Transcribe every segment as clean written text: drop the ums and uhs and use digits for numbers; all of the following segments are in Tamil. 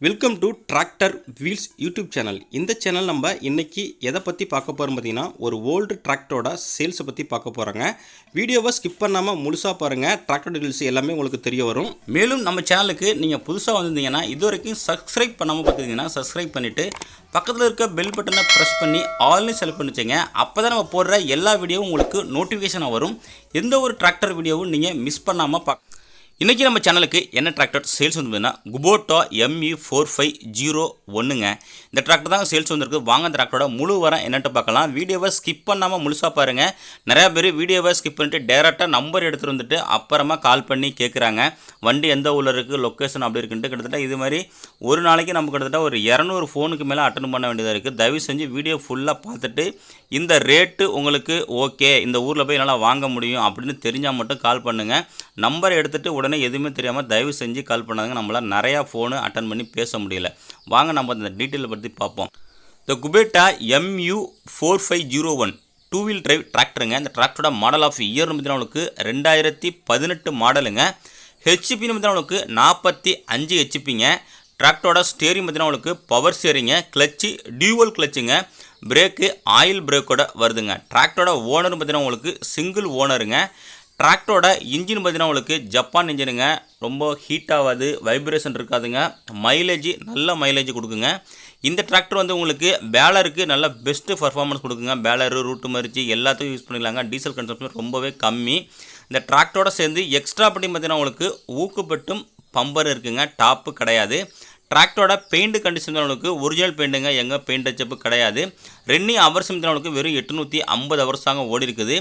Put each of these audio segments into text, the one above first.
Welcome to tractor wheels YouTube channel. இந்த சேனல் நம்ம இன்னைக்கு எதை பற்றி பார்க்க போகிறோம் பார்த்தீங்கன்னா, ஒரு ஓல்டு டிராக்டரோட சேல்ஸை பற்றி பார்க்க போகிறாங்க. வீடியோவை ஸ்கிப் பண்ணாமல் முழுசாக பாருங்கள். டிராக்டர் டீல்ஸ் எல்லாமே உங்களுக்கு தெரிய வரும். மேலும் நம்ம சேனலுக்கு நீங்கள் புதுசாக வந்திருந்தீங்கன்னா, இது வரைக்கும் சப்ஸ்கிரைப் பண்ணாமல் பார்த்துருந்தீங்கன்னா சப்ஸ்கிரைப் பண்ணிவிட்டு பக்கத்தில் இருக்க பெல் பட்டனை ப்ரெஸ் பண்ணி ஆல்னு செலக்ட் பண்ணி வச்சுங்க. அப்போ தான் நம்ம போடுற எல்லா வீடியோவும் உங்களுக்கு நோட்டிஃபிகேஷனாக வரும். எந்த ஒரு டிராக்டர் வீடியோவும் நீங்கள் மிஸ் பண்ணாமல் இன்றைக்கி நம்ம சேனலுக்கு என்ன டிராக்டர் சேல்ஸ் வந்து பார்த்தீங்கன்னா, குபோட்டா mu4501ங்க. இந்த டிராக்டர் தான் சேல்ஸ் வந்துருக்கு. வாங்க இந்த டிராக்டரோட முழு வரம் என்னட்டு பார்க்கலாம். வீடியோவை ஸ்கிப் பண்ணாமல் முழுசாக பாருங்கள். நிறையா பேர் வீடியோவை ஸ்கிப் பண்ணிட்டு டேரெக்டாக நம்பர் எடுத்துகிட்டு வந்துட்டு அப்புறமா கால் பண்ணி கேட்குறாங்க, வண்டி எந்த ஊரில் இருக்குது, லொக்கேஷன் அப்படி இருக்குன்ட்டு. கிட்டத்தட்ட இது மாதிரி ஒரு நாளைக்கு நம்ம கிட்டத்தட்ட ஒரு 200 ஃபோனுக்கு மேலே அட்டன் பண்ண வேண்டியதாக இருக்குது. தயவு செஞ்சு வீடியோ ஃபுல்லாக பார்த்துட்டு இந்த ரேட்டு உங்களுக்கு ஓகே, இந்த ஊரில் போய் என்னால் வாங்க முடியும் அப்படின்னு தெரிஞ்சால் மட்டும் கால் பண்ணுங்கள். நம்பரை எடுத்துகிட்டு உடனே எதுவுமே தெரியாமல் தயவு செஞ்சு கால் பண்ணாதுங்க. நம்மளால் நிறையா ஃபோனு அட்டன் பண்ணி பேச முடியல. வாங்க நம்ம இந்த டீட்டெயிலை பற்றி பார்ப்போம். இந்த Kubota mu4501 two wheel drive டிராக்டருங்க. இந்த டிராக்டரோட மாடல் ஆஃப் இயர் பார்த்தீங்கன்னா 2018 மாடலுங்க. ஹெச்பின்னு பார்த்தீங்கன்னா 45 ஹெச்பிங்க. டிராக்டரோட ஸ்டேரிங் பார்த்தீங்கன்னா பவர் ஸ்டேரிங்க, கிளச்சு டியூவல் கிளச்சுங்க, பிரேக்கு ஆயில் பிரேக்கோட வருதுங்க. டிராக்டரோட ஓனர் பார்த்தீங்கன்னா சிங்கிள் ஓனருங்க. டிராக்டரோட இன்ஜின் பார்த்தீங்கன்னா ஜப்பான் இன்ஜினுங்க. ரொம்ப ஹீட் ஆகாது, வைப்ரேஷன் இருக்காதுங்க, மைலேஜ் நல்ல மைலேஜ் கொடுக்குங்க. இந்த டிராக்டர் வந்து உங்களுக்கு பேலருக்கு நல்ல பெஸ்ட்டு பர்ஃபார்மன்ஸ் கொடுக்குங்க. பேலரு ரூட்டு மரிச்சு எல்லாத்துக்கும் யூஸ் பண்ணிக்கலாங்க. டீசல் கன்சம்ஷன் ரொம்பவே கம்மி. இந்த டிராக்டரோட சேர்ந்து எக்ஸ்ட்ரா பண்ணி பார்த்தீங்கன்னா உங்களுக்கு ஊக்குப்பட்டும் பம்பர் இருக்குங்க, டாப்பு கிடையாது. டிராக்டரோட பெயிண்ட் கண்டிஷன் உங்களுக்கு ஒரிஜினல் பெயிண்ட்டுங்க, எங்கே பெயிண்ட் டச்சப்பு கிடையாது. ரன்னிங் ஹவர்ஸ் உங்களுக்கு வெறும் 850 ஹவர்ஸ் தாங்க ஓடி இருக்குது.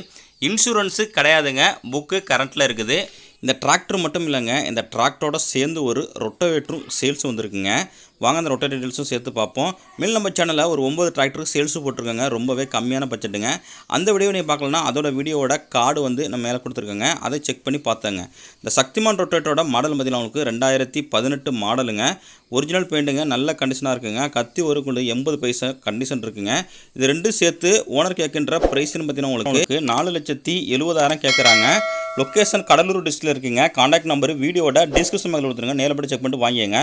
இன்சூரன்ஸு கிடையாதுங்க, புக்கு கரண்ட்டில் இருக்குது. இந்த டிராக்டர் மட்டும் இல்லைங்க, இந்த டிராக்டரோட சேர்ந்து ஒரு ரொட்டவேட்டரும் சேல்ஸ் வந்துருக்குங்க. வாங்க அந்த ரொட்டேட்டர் டீல்ஸும் சேர்த்து பார்ப்போம். மேல் நம்ம சேனலில் ஒரு 9 டிராக்டருக்கு சேல்ஸும் போட்டிருக்காங்க. ரொம்பவே கம்மியான பட்ஜெட்டுங்க. அந்த வீடியோ நீங்கள் பார்க்கலன்னா அதோட வீடியோவோட கார்டு வந்து நம்ம மேலே கொடுத்துருக்காங்க, அதை செக் பண்ணி பார்த்தேங்க. இந்த சக்திமான் ரொட்டேட்டரோட மாடல் பார்த்தீங்கன்னா உங்களுக்கு 2018 மாடலுங்க. ஒரிஜினல் பெயிண்ட்டுங்க, நல்ல கண்டிஷனாக இருக்குங்க. கத்தி ஒரு 80 பைசா கண்டிஷன் இருக்குங்க. இது ரெண்டும் சேர்த்து ஓனர் கேட்கின்ற ப்ரைஸ்னு பார்த்தீங்கன்னா உங்களுக்கு 4,70,000 கேட்குறாங்க. லொக்கேஷன் கடலூர் டிஸ்ட்ரிக்டில் இருக்குங்க. கான்டாக்ட் நம்பர் வீடியோட டிஸ்கிரிப்ஷன் கொடுத்துருங்க. நேரில் போய் செக் பண்ணிட்டு வாங்கிங்க.